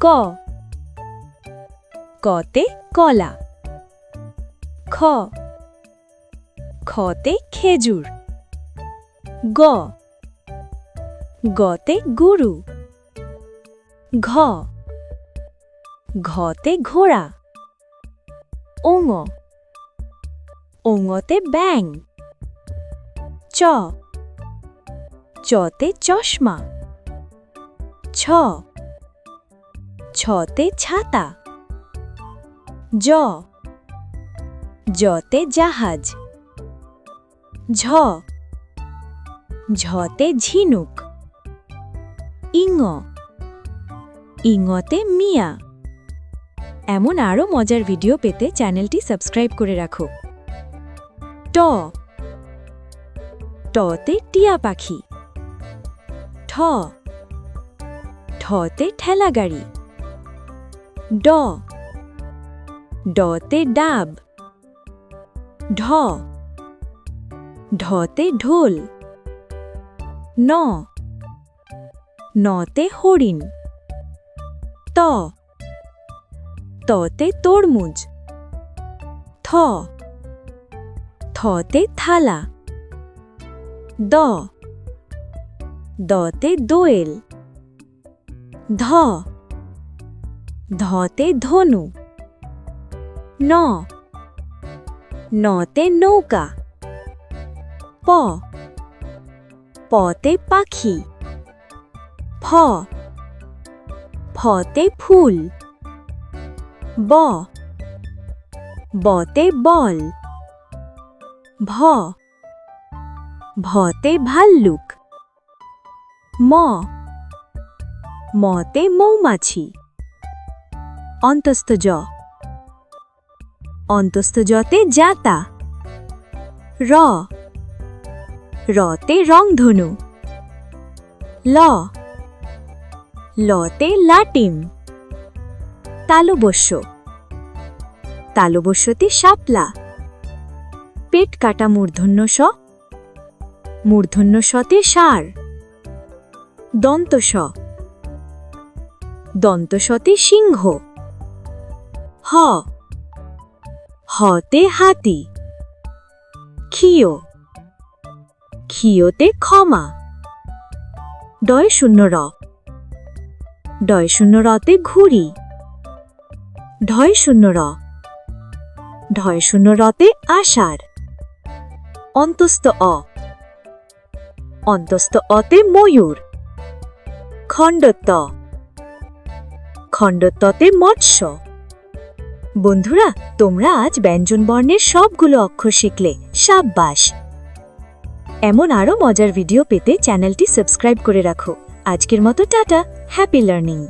ক কতে কলা খ খতে খেজুর গ গতে গরু ঘ ঘতে ঘোড়া ওঙ ওঙতে ব্যাঙ চ চতে চশমা ছ ছতে ছাতা জ জতে জাহাজ ঝ ঝতে ঝিনুক ইঙ ইঙতে মিয়া। এমন আরও মজার ভিডিও পেতে চ্যানেলটি সাবস্ক্রাইব করে রাখো। ট টতে টিয়া পাখি ঠ ঠতে ঠেলা গাড়ি ড ডতে ডাব ঢ ঢতে ঢোল ন নতে হরিণ ত ততে তরমুজ থ থতে থালা দ দতে দোয়েল ধ ধতে ধনু ন নতে নৌকা প পতে পাখি ফ ফতে ফুল ব বতে বল ভ ভতে ভাল্লুক ম মতে মৌমাছি অন্তস্থ জ অন্তস্থ জতে জাতা র রতে রংধনু ল লতে লাটিম তালবস্য তালবস্যতে শাপলা পেট কাটা মূর্ধন্য স মূর্ধন্য সতে ষাঁড় দন্ত স দন্ত সতে সিংহ হ হতে হাতি ক্ষিয় ক্ষিয়তে ক্ষমা ডয় শূন্য র ডয় শূন্য রতে ঘুড়ি ঢয় শূন্য র ঢয় শূন্য রতে আষাঢ় অন্তস্থ অ অন্তস্থ অতে ময়ূর খণ্ডত্ব খণ্ডত্বতে মৎস্য। বন্ধুরা, তোমরা আজ ব্যঞ্জনবর্ণের সবগুলো অক্ষর শিখলে, সাব্বাস। এমন আরও মজার ভিডিও পেতে চ্যানেলটি সাবস্ক্রাইব করে রাখো। আজকের মতো টাটা, হ্যাপি লার্নিং।